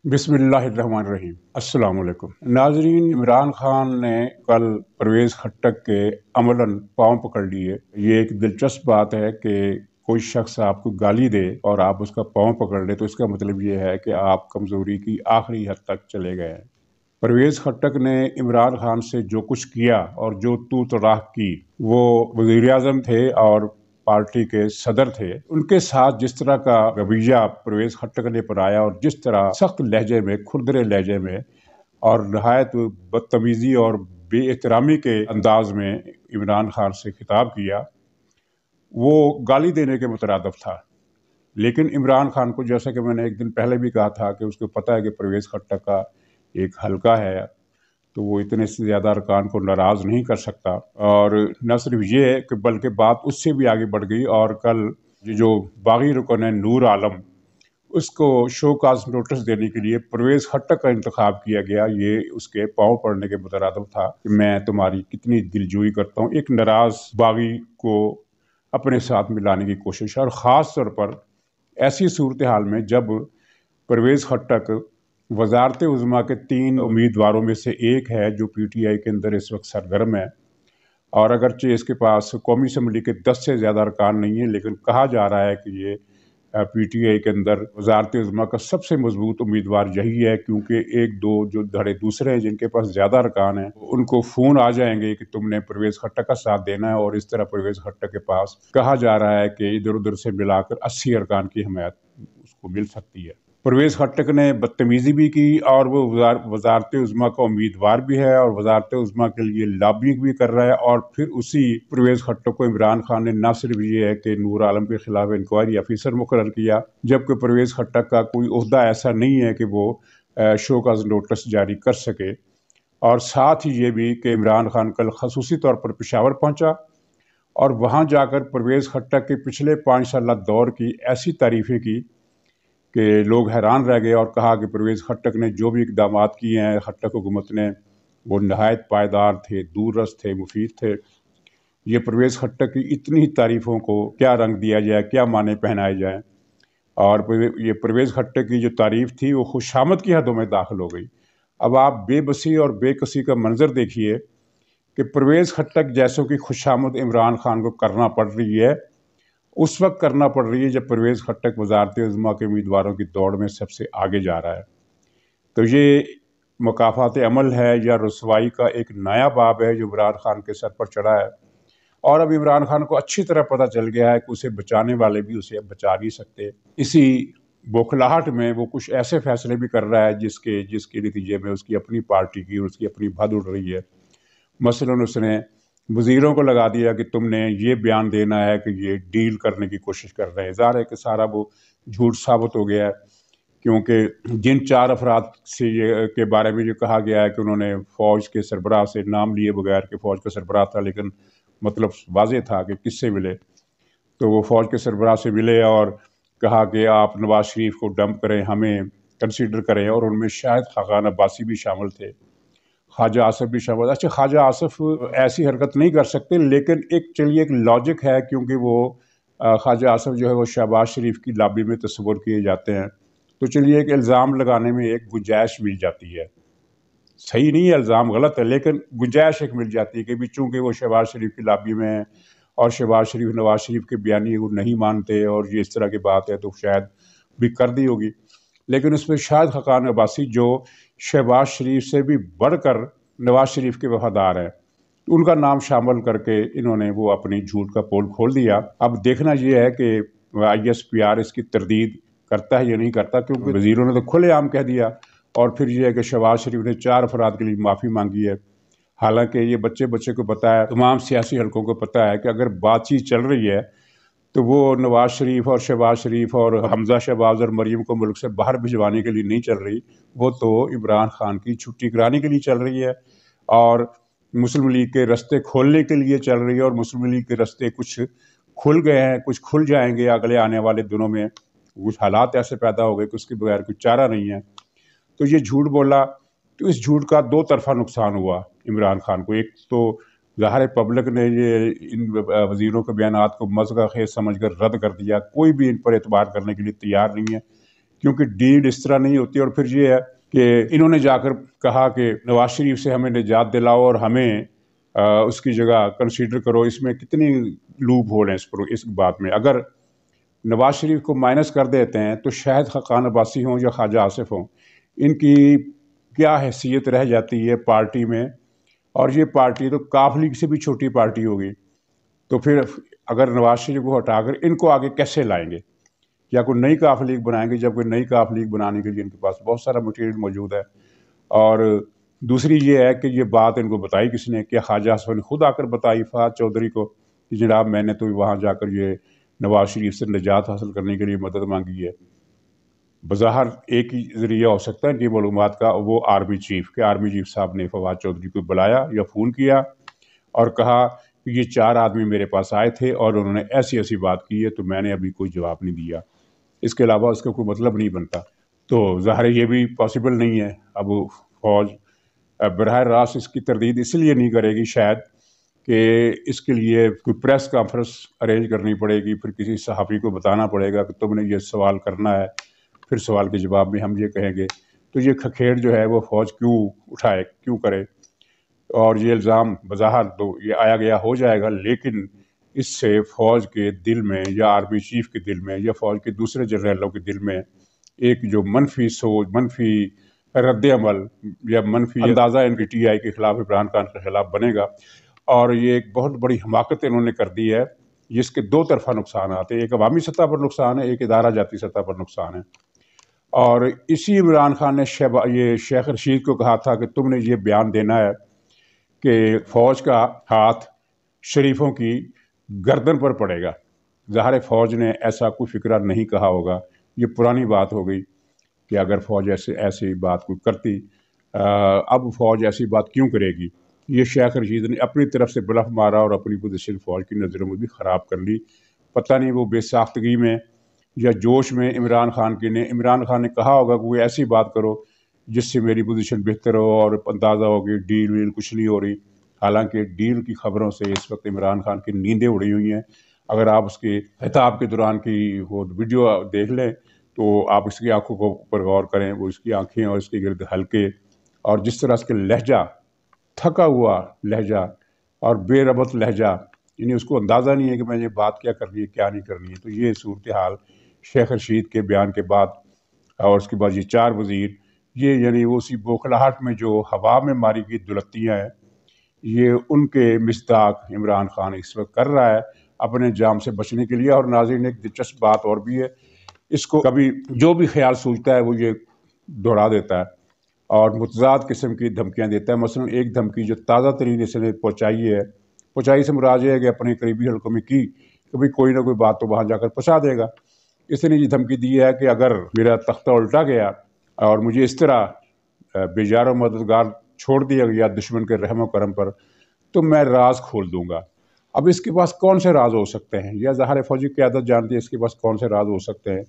بسم اللہ الرحمن الرحیم۔ السلام علیکم ناظرین، عمران خان نے کل پرویز خٹک کے عملاً پاؤں پکڑ لیے۔ یہ ایک دلچسپ بات ہے کہ کوئی شخص آپ کو گالی دے اور آپ اس کا پاؤں پکڑ لے تو اس کا مطلب یہ ہے کہ آپ کمزوری کی آخری حد تک چلے گئے ہیں۔ پرویز خٹک نے عمران خان سے جو کچھ کیا اور جو تو تڑاک کی، وہ وزیر اعظم تھے اور پارٹی کے صدر تھے، ان کے ساتھ جس طرح کا رویہ پرویز خٹک نے اپنایا اور جس طرح سخت لہجے میں، کھردرے لہجے میں اور نہایت بدتمیزی اور بے احترامی کے انداز میں عمران خان سے خطاب کیا، وہ گالی دینے کے مترادف تھا۔ لیکن عمران خان کو، جیسا کہ میں نے ایک دن پہلے بھی کہا تھا کہ اس کو پتہ ہے کہ پرویز خٹک کا ایک حلقہ ہے تو وہ اتنے سے زیادہ ارکان کو ناراض نہیں کر سکتا، اور نہ صرف یہ کہ بلکہ بات اس سے بھی آگے بڑھ گئی اور کل یہ جو باغی رکن ہے نور عالم، اس کو شو کاز نوٹس دینے کے لیے پرویز خٹک کا انتخاب کیا گیا۔ یہ اس کے پاؤں پڑنے کے مترادف تھا کہ میں تمہاری کتنی دلجوئی کرتا ہوں، ایک ناراض باغی کو اپنے ساتھ ملانے کی کوشش، اور خاص طور پر ایسی صورتحال میں جب پرویز خٹک وزارت عظمیٰ کے 3 امیدواروں میں سے ایک ہے جو پی ٹی آئی کے اندر اس وقت سرگرم ہے، اور اگرچہ اس کے پاس قومی اسمبلی کے 10 سے زیادہ ارکان نہیں ہیں، لیکن کہا جا رہا ہے کہ یہ پی ٹی آئی کے اندر وزارت عظمیٰ کا سب سے مضبوط امیدوار یہی ہے، کیونکہ ایک دو جو دھڑے دوسرے ہیں جن کے پاس زیادہ ارکان ہیں ان کو فون آ جائیں گے کہ تم نے پرویز خٹک کا ساتھ دینا ہے، اور اس طرح پرویز خٹک کے پاس کہا جا رہا ہے کہ ادھر ادھر سے ملا کر 80 ارکان کی حمایت اس کو مل سکتی ہے۔ پرویز خٹک نے بدتمیزی بھی کی اور وہ وزارت عظمیٰ کا امیدوار بھی ہے اور وزارت عظمیٰ کے لیے لابنگ بھی کر رہا ہے، اور پھر اسی پرویز خٹک کو عمران خان نے نہ صرف یہ ہے کہ نور عالم کے خلاف انکوائری آفیسر مقرر کیا، جبکہ پرویز خٹک کا کوئی عہدہ ایسا نہیں ہے کہ وہ شو کاز نوٹس جاری کر سکے، اور ساتھ ہی یہ بھی کہ عمران خان کل خصوصی طور پر پشاور پہنچا اور وہاں جا کر پرویز خٹک کے پچھلے 5 سالہ دور کی ایسی تعریفیں کی کہ لوگ حیران رہ گئے، اور کہا کہ پرویز خٹک نے جو بھی اقدامات کیے ہیں خٹک حکومت نے، وہ نہایت پائیدار تھے، دور رس تھے، مفید تھے۔ یہ پرویز خٹک کی اتنی تعریفوں کو کیا رنگ دیا جائے، کیا معنی پہنائے جائیں، اور یہ پرویز خٹک کی جو تعریف تھی وہ خوشامد کی حدوں میں داخل ہو گئی۔ اب آپ بے بسی اور بے کسی کا منظر دیکھیے کہ پرویز خٹک جیسوں کی خوشامد عمران خان کو کرنا پڑ رہی ہے، اس وقت کرنا پڑ رہی ہے جب پرویز خٹک وزارت عظمیٰ کے امیدواروں کی دوڑ میں سب سے آگے جا رہا ہے۔ تو یہ مکافات عمل ہے یا رسوائی کا ایک نیا باب ہے جو عمران خان کے سر پر چڑھا ہے، اور اب عمران خان کو اچھی طرح پتہ چل گیا ہے کہ اسے بچانے والے بھی اسے بچا نہیں سکتے۔ اسی بوکھلاہٹ میں وہ کچھ ایسے فیصلے بھی کر رہا ہے جس کے نتیجے میں اس کی اپنی پارٹی کی اور اس کی اپنی بھد اڑ رہی ہے۔ مثلاً اس نے وزیروں کو لگا دیا کہ تم نے یہ بیان دینا ہے کہ یہ ڈیل کرنے کی کوشش کر رہے ہیں۔ ظاہر ہے کہ سارا وہ جھوٹ ثابت ہو گیا ہے، کیونکہ جن 4 افراد سے کے بارے میں جو کہا گیا ہے کہ انہوں نے فوج کے سربراہ سے نام لیے بغیر کہ فوج کا سربراہ تھا، لیکن مطلب واضح تھا کہ کس سے ملے، تو وہ فوج کے سربراہ سے ملے اور کہا کہ آپ نواز شریف کو ڈمپ کریں، ہمیں کنسیڈر کریں، اور ان میں شاید خاقان عباسی بھی شامل تھے، خواجہ آصف بھی شامل۔ اچھا، خواجہ آصف ایسی حرکت نہیں کر سکتے، لیکن چلیے ایک لاجک ہے، کیونکہ وہ خواجہ آصف جو ہے وہ شہباز شریف کی لابی میں تصور کیے جاتے ہیں، تو چلیے ایک الزام لگانے میں ایک گنجائش مل جاتی ہے۔ صحیح نہیں ہے، الزام غلط ہے، لیکن گنجائش ایک مل جاتی ہے کہ بھی چونکہ وہ شہباز شریف کی لابی میں ہیں اور شہباز شریف نواز شریف کے بیانیے کو نہیں مانتے اور یہ اس طرح کی بات ہے، تو شاید بھی کر دی ہوگی۔ لیکن اس میں شاید خاقان عباسی جو شہباز شریف سے بھی بڑھ کر نواز شریف کے وفادار ہیں، ان کا نام شامل کر کے انہوں نے وہ اپنی جھوٹ کا پول کھول دیا۔ اب دیکھنا یہ ہے کہ آئی ایس پی آر اس کی تردید کرتا ہے یا نہیں کرتا، کیونکہ وزیروں نے تو کھلے عام کہہ دیا، اور پھر یہ ہے کہ شہباز شریف نے 4 افراد کے لیے معافی مانگی ہے، حالانکہ یہ بچے کو پتہ ہے، تمام سیاسی حلقوں کو پتہ ہے کہ اگر بات چیت چل رہی ہے تو وہ نواز شریف اور شہباز شریف اور حمزہ شہباز اور مریم کو ملک سے باہر بھجوانے کے لیے نہیں چل رہی، وہ تو عمران خان کی چھٹی کرانے کے لیے چل رہی ہے، اور مسلم لیگ کے رستے کھولنے کے لیے چل رہی ہے، اور مسلم لیگ کے رستے کچھ کھل گئے ہیں، کچھ کھل جائیں گے اگلے آنے والے دنوں میں، کچھ حالات ایسے پیدا ہو گئے کہ اس کے بغیر کچھ چارہ نہیں ہے۔ تو یہ جھوٹ بولا، تو اس جھوٹ کا 2 طرفہ نقصان ہوا عمران خان کو۔ ایک تو ظاہر پبلک نے یہ ان وزیروں کے بیانات کو مذاق خیز سمجھ کر رد کر دیا، کوئی بھی ان پر اعتبار کرنے کے لیے تیار نہیں ہے، کیونکہ ڈیل اس طرح نہیں ہوتی۔ اور پھر یہ ہے کہ انہوں نے جا کر کہا کہ نواز شریف سے ہمیں نجات دلاؤ اور ہمیں اس کی جگہ کنسیڈر کرو۔ اس میں کتنی لوپ ہول ہیں اس بات میں۔ اگر نواز شریف کو مائنس کر دیتے ہیں تو شاہد خاقان عباسی ہوں یا خواجہ آصف ہوں، ان کی کیا حیثیت رہ جاتی ہے پارٹی میں؟ اور یہ پارٹی تو کاف لیگ سے بھی چھوٹی پارٹی ہوگی، تو پھر اگر نواز شریف کو ہٹا کر ان کو آگے کیسے لائیں گے؟ یا کوئی نئی کاف لیگ بنائیں گے؟ جب کوئی نئی کاف لیگ بنانے کے لیے ان کے پاس بہت سارا مٹیریل موجود ہے۔ اور دوسری یہ ہے کہ یہ بات ان کو بتائی کس نے؟ کہ خواجہ آصف نے خود آ کر بتائی فہد چودھری کو کہ جناب میں نے تو وہاں جا کر یہ نواز شریف سے نجات حاصل کرنے کے لیے مدد مانگی ہے۔ بظاہر ایک ہی ذریعہ ہو سکتا ہے ان کی معلومات کا، وہ آرمی چیف کہ آرمی چیف صاحب نے فواد چودھری کو بلایا یا فون کیا اور کہا کہ یہ 4 آدمی میرے پاس آئے تھے اور انہوں نے ایسی ایسی بات کی ہے، تو میں نے ابھی کوئی جواب نہیں دیا۔ اس کے علاوہ اس کا کوئی مطلب نہیں بنتا۔ تو ظاہر یہ بھی پاسبل نہیں ہے۔ اب فوج براہ راست اس کی تردید اس لیے نہیں کرے گی شاید کہ اس کے لیے کوئی پریس کانفرنس ارینج کرنی پڑے گی، پھر کسی صحافی کو بتانا پڑے گا کہ تم نے یہ سوال کرنا ہے، پھر سوال کے جواب میں ہم یہ کہیں گے۔ تو یہ کھکھیڑ جو ہے وہ فوج کیوں اٹھائے، کیوں کرے؟ اور یہ الزام بظاہر تو یہ آیا گیا ہو جائے گا، لیکن اس سے فوج کے دل میں یا آرمی چیف کے دل میں یا فوج کے دوسرے جنرلوں کے دل میں ایک جو منفی سوچ، منفی رد عمل یا منفی اندازہ ان کی ٹی آئی کے خلاف، عمران خان کے خلاف بنے گا۔ اور یہ ایک بہت بڑی حماقت انہوں نے کر دی ہے، جس کے 2 طرفہ نقصانات ہیں۔ ایک عوامی سطح پر نقصان ہے، ایک ادارہ جاتی سطح پر نقصان ہے۔ اور اسی عمران خان نے یہ شیخ رشید کو کہا تھا کہ تم نے یہ بیان دینا ہے کہ فوج کا ہاتھ شریفوں کی گردن پر پڑے گا۔ ظاہر فوج نے ایسا کوئی فکرہ نہیں کہا ہوگا، یہ پرانی بات ہو گئی کہ اگر فوج ایسی بات کوئی کرتی، اب فوج ایسی بات کیوں کرے گی؟ یہ شیخ رشید نے اپنی طرف سے بلف مارا اور اپنی پوزیشن فوج کی نظروں میں بھی خراب کر لی۔ پتہ نہیں وہ بے ساختگی میں یا جوش میں عمران خان نے کہا ہوگا کہ وہ ایسی بات کرو جس سے میری پوزیشن بہتر ہو، اور اندازہ ہو کہ ڈیل ویل کچھ نہیں ہو رہی۔ حالانکہ ڈیل کی خبروں سے اس وقت عمران خان کی نیندیں اڑی ہوئی ہیں۔ اگر آپ اس کے خطاب کے دوران کی وہ ویڈیو دیکھ لیں تو آپ اس کی آنکھوں کو اوپر غور کریں، وہ اس کی آنکھیں اور اس کے گرد حلقے، اور جس طرح اس کے لہجہ، تھکا ہوا لہجہ اور بے ربط لہجہ، یعنی اس کو اندازہ نہیں ہے کہ میں یہ بات کیا کرنی ہے کیا نہیں کرنی ہے۔ تو یہ صورتحال شیخ رشید کے بیان کے بعد، اور اس کے بعد یہ 4 وزیر، یہ یعنی وہ اسی بوکھلاہٹ میں جو ہوا میں ماری گئی دلتیاں ہیں، یہ ان کے مصداق عمران خان اس وقت کر رہا ہے اپنے جام سے بچنے کے لیے۔ اور ناظرین ایک دلچسپ بات اور بھی ہے، اس کو کبھی جو بھی خیال سوچتا ہے وہ یہ دوہرا دیتا ہے اور متضاد قسم کی دھمکیاں دیتا ہے۔ مثلا ایک دھمکی جو تازہ ترین اس نے پہنچائی سے مراد ہے کہ اپنے قریبی حلقوں میں کی، کبھی کوئی نہ کوئی بات تو وہاں جا کر پہنچا دے گا۔ اس نے یہ دھمکی دی ہے کہ اگر میرا تختہ الٹا گیا اور مجھے اس طرح بے یار و مددگار چھوڑ دیا گیا دشمن کے رحم و کرم پر، تو میں راز کھول دوں گا۔ اب اس کے پاس کون سے راز ہو سکتے ہیں؟ یا ظاہر فوجی قیادت جانتی ہے اس کے پاس کون سے راز ہو سکتے ہیں۔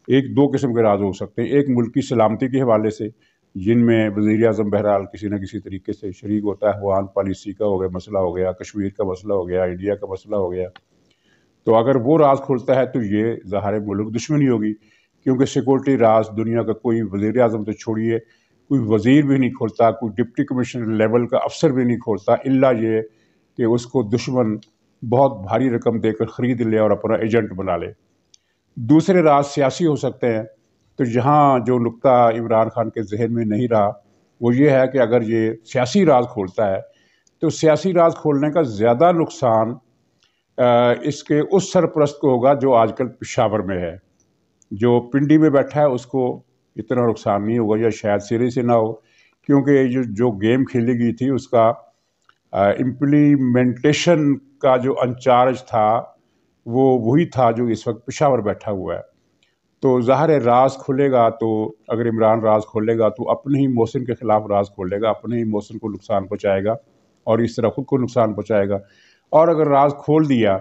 ایک 2 قسم کے راز ہو سکتے ہیں۔ ایک ملکی سلامتی کے حوالے سے، جن میں وزیر اعظم بہرحال کسی نہ کسی طریقے سے شریک ہوتا ہے۔ افغان پالیسی کا ہو گیا مسئلہ ہو گیا، کشمیر کا مسئلہ ہو گیا، انڈیا کا مسئلہ ہو گیا۔ تو اگر وہ راز کھولتا ہے تو یہ ظاہر ملک دشمنی ہوگی، کیونکہ سیکورٹی راز دنیا کا کوئی وزیر اعظم تو چھوڑیے، کوئی وزیر بھی نہیں کھولتا، کوئی ڈپٹی کمشنر لیول کا افسر بھی نہیں کھولتا، الا یہ کہ اس کو دشمن بہت بھاری رقم دے کر خرید لے اور اپنا ایجنٹ بنا لے۔ دوسرے راز سیاسی ہو سکتے ہیں۔ تو یہاں جو نقطہ عمران خان کے ذہن میں نہیں رہا وہ یہ ہے کہ اگر یہ سیاسی راز کھولتا ہے تو سیاسی راز کھولنے کا زیادہ نقصان اس کے اس سرپرست کو ہوگا جو آج کل پشاور میں ہے۔ جو پنڈی میں بیٹھا ہے اس کو اتنا نقصان نہیں ہوگا، یا شاید سرے سے نہ ہو، کیونکہ جو گیم کھیلی گئی تھی اس کا امپلیمنٹیشن کا جو انچارج تھا وہ وہی تھا جو اس وقت پشاور بیٹھا ہوا ہے۔ تو ظاہر راز کھلے گا، تو اگر عمران راز کھولے گا تو اپنے ہی محسن کے خلاف راز کھولے گا، اپنے ہی محسن کو نقصان پہنچائے گا اور اس طرح خود کو نقصان پہنچائے گا۔ اور اگر راز کھول دیا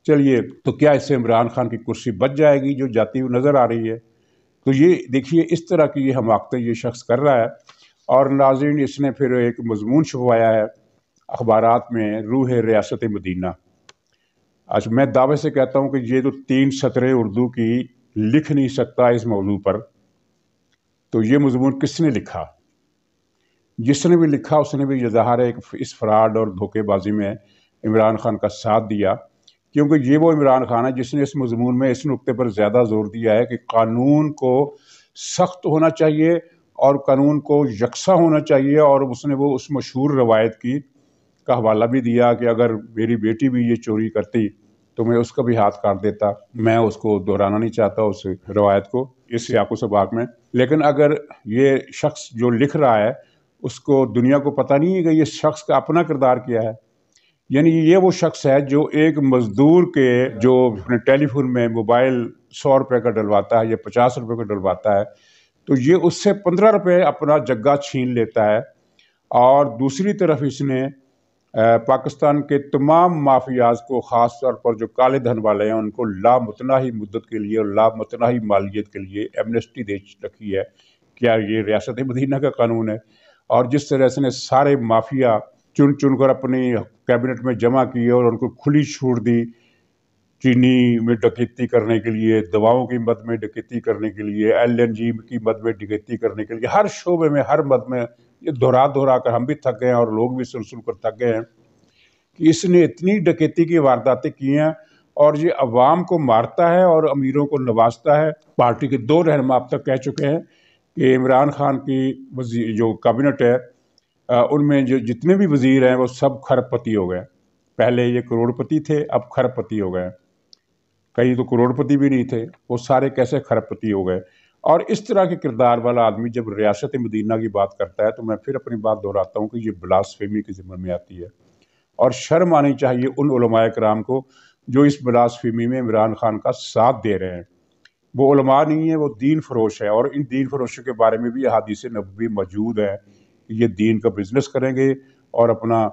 چلیے تو کیا اس سے عمران خان کی کرسی بچ جائے گی جو جاتی ہوئی نظر آ رہی ہے؟ تو یہ دیکھیے اس طرح کی یہ حماقتیں یہ شخص کر رہا ہے۔ اور ناظرین اس نے پھر ایک مضمون چھپوایا ہے اخبارات میں، روح ریاست مدینہ۔ آج میں دعوے سے کہتا ہوں کہ یہ تو 3 سطریں اردو کی لکھ نہیں سکتا اس موضوع پر، تو یہ مضمون کس نے لکھا؟ جس نے بھی لکھا اس نے بھی یہ ظاہر ہے اس فراڈ اور دھوکے بازی میں عمران خان کا ساتھ دیا، کیونکہ یہ وہ عمران خان ہے جس نے اس مضمون میں اس نقطے پر زیادہ زور دیا ہے کہ قانون کو سخت ہونا چاہیے اور قانون کو یکساں ہونا چاہیے، اور اس نے وہ اس مشہور روایت کا حوالہ بھی دیا کہ اگر میری بیٹی بھی یہ چوری کرتی تو میں اس کا بھی ہاتھ کاٹ دیتا۔ میں اس کو دہرانا نہیں چاہتا اس روایت کو اس سیاق و سباق میں، لیکن اگر یہ شخص جو لکھ رہا ہے اس کو دنیا کو پتہ نہیں ہے کہ یہ شخص کا اپنا کردار کیا ہے، یعنی یہ وہ شخص ہے جو ایک مزدور کے جو اپنے ٹیلی فون میں موبائل 100 روپے کا ڈلواتا ہے یا 50 روپے کا ڈلواتا ہے، تو یہ اس سے 15 روپے اپنا جگہ چھین لیتا ہے، اور دوسری طرف اس نے پاکستان کے تمام مافیاز کو، خاص طور پر جو کالے دھن والے ہیں، ان کو لامتناہی مدت کے لیے اور لامتناہی مالیت کے لیے ایمنسٹی دے رکھی ہے۔ کیا یہ ریاست مدینہ کا قانون ہے؟ اور جس طرح سے نے سارے مافیا چن چن کر اپنی کیبنٹ میں جمع کیے اور ان کو کھلی چھوٹ دی، چینی میں ڈکیتی کرنے کے لیے، دواؤں کی مد میں ڈکیتی کرنے کے لیے، LNG کی مد میں ڈکیتی کرنے کے لیے، ہر شعبے میں، ہر مد میں، یہ دہرا کر ہم بھی تھک گئے ہیں اور لوگ بھی سن کر تھک گئے ہیں کہ اس نے اتنی ڈکیتی کی وارداتیں کی ہیں، اور یہ عوام کو مارتا ہے اور امیروں کو نوازتا ہے۔ پارٹی کے 2 رہنما اب تک کہہ چکے ہیں کہ عمران خان کی جو کابینٹ ہے ان میں جو جتنے بھی وزیر ہیں وہ سب کھرب پتی ہو گئے۔ پہلے یہ کروڑ پتی تھے، اب کھرب پتی ہو گئے، کئی تو کروڑ پتی بھی نہیں تھے، وہ سارے کیسے کھرب پتی ہو گئے۔ اور اس طرح کے کردار والا آدمی جب ریاست مدینہ کی بات کرتا ہے تو میں پھر اپنی بات دہراتا ہوں کہ یہ بلاسفیمی کے ذمہ میں آتی ہے، اور شرم آنی چاہیے ان علماء کرام کو جو اس بلاسفیمی میں عمران خان کا ساتھ دے رہے ہیں۔ وہ علماء نہیں ہیں، وہ دین فروش ہے، اور ان دین فروشوں کے بارے میں بھی احادیث نبوی موجود ہے کہ یہ دین کا بزنس کریں گے اور اپنا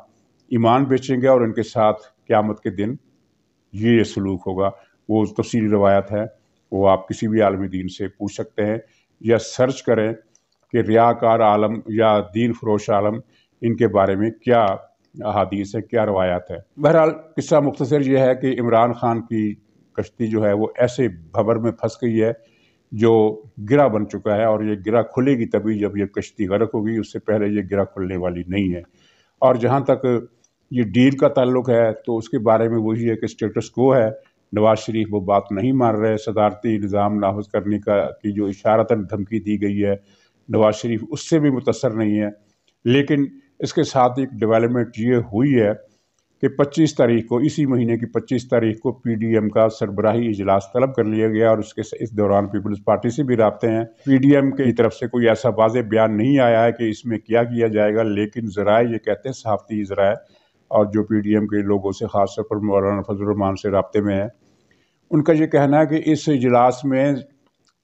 ایمان بیچیں گے، اور ان کے ساتھ قیامت کے دن یہ سلوک ہوگا۔ وہ تفصیلی روایت ہے، وہ آپ کسی بھی عالم دین سے پوچھ سکتے ہیں یا سرچ کریں کہ ریاکار عالم یا دین فروش عالم ان کے بارے میں کیا احادیث ہے، کیا روایات ہے۔ بہرحال قصہ مختصر یہ ہے کہ عمران خان کی کشتی جو ہے وہ ایسے بھنور میں پھنس گئی ہے جو گرہ بن چکا ہے، اور یہ گرہ کھلے گی تبھی جب یہ کشتی غرق ہوگی، اس سے پہلے یہ گرہ کھلنے والی نہیں ہے۔ اور جہاں تک یہ ڈیل کا تعلق ہے تو اس کے بارے میں وہی ہے کہ اسٹیٹس کو ہے، نواز شریف وہ بات نہیں مان رہے، صدارتی نظام نافذ کرنے کی جو اشارتاً دھمکی دی گئی ہے، نواز شریف اس سے بھی متاثر نہیں ہے۔ لیکن اس کے ساتھ ایک ڈیولپمنٹ یہ ہوئی ہے کہ 25 تاریخ کو، اسی مہینے کی 25 تاریخ کو PDM کا سربراہی اجلاس طلب کر لیا گیا، اور اس دوران پیپلز پارٹی سے بھی رابطے ہیں۔ PDM کی طرف سے کوئی ایسا واضح بیان نہیں آیا ہے کہ اس میں کیا کیا جائے گا، لیکن ذرائع یہ کہتے ہیں، صحافتی ذرائع اور جو PDM کے لوگوں سے خاص طور پر مولانا فضل الرحمان سے رابطے میں ہیں، ان کا یہ کہنا ہے کہ اس اجلاس میں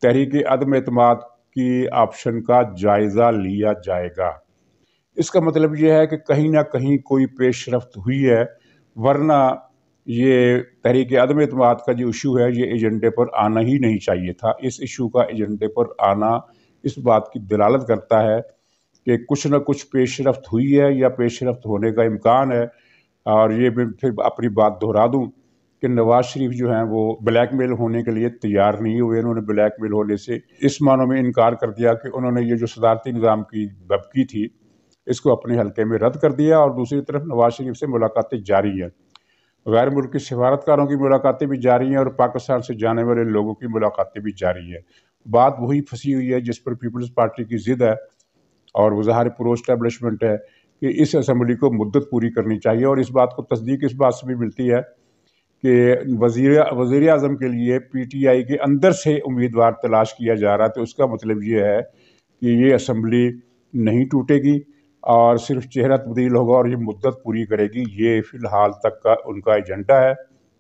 تحریک عدم اعتماد کی آپشن کا جائزہ لیا جائے گا۔ اس کا مطلب یہ ہے کہ کہیں نہ کہیں کوئی پیش رفت ہوئی ہے، ورنہ یہ تحریک عدم اعتماد کا جو ایشو ہے یہ ایجنڈے پر آنا ہی نہیں چاہیے تھا۔ اس ایشو کا ایجنڈے پر آنا اس بات کی دلالت کرتا ہے کہ کچھ نہ کچھ پیش رفت ہوئی ہے یا پیش رفت ہونے کا امکان ہے۔ اور یہ میں پھر اپنی بات دہرا دوں کہ نواز شریف جو ہیں وہ بلیک میل ہونے کے لیے تیار نہیں ہوئے۔ انہوں نے بلیک میل ہونے سے اس معنوں میں انکار کر دیا کہ انہوں نے یہ جو صدارتی نظام کی ببکی تھی اس کو اپنے حلقے میں رد کر دیا، اور دوسری طرف نواز شریف سے ملاقاتیں جاری ہیں، غیر ملکی سفارتکاروں کی ملاقاتیں بھی جاری ہیں، اور پاکستان سے جانے والے لوگوں کی ملاقاتیں بھی جاری ہیں۔ بات وہی پھنسی ہوئی ہے جس پر پیپلز پارٹی کی ضد ہے، اور وہ ظاہر پرو اسٹیبلشمنٹ ہے کہ اس اسمبلی کو مدت پوری کرنی چاہیے۔ اور اس بات کو تصدیق اس بات سے بھی ملتی ہے کہ وزیر اعظم کے لیے PTI کے اندر سے امیدوار تلاش کیا جا رہا ہے، تو اس کا مطلب یہ ہے کہ یہ اسمبلی نہیں ٹوٹے گی اور صرف چہرہ تبدیل ہوگا اور یہ مدت پوری کرے گی۔ یہ فی الحال تک کا ان کا ایجنڈا ہے،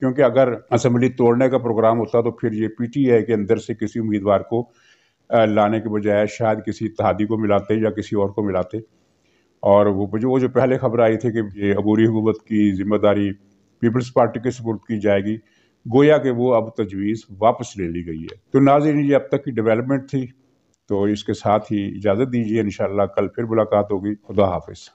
کیونکہ اگر اسمبلی توڑنے کا پروگرام ہوتا تو پھر یہ PTI کے اندر سے کسی امیدوار کو لانے کے بجائے شاید کسی اتحادی کو ملاتے یا کسی اور کو ملاتے۔ اور وہ جو پہلے خبر آئی تھی کہ یہ عبوری حکومت کی ذمہ داری پیپلز پارٹی کے سپرد کی جائے گی، گویا کہ وہ اب تجویز واپس لے لی گئی ہے۔ تو ناظرین، یہ اب تک کی ڈیولپمنٹ تھی، تو اس کے ساتھ ہی اجازت دیجیے، انشاءاللہ کل پھر ملاقات ہوگی۔ خدا حافظ۔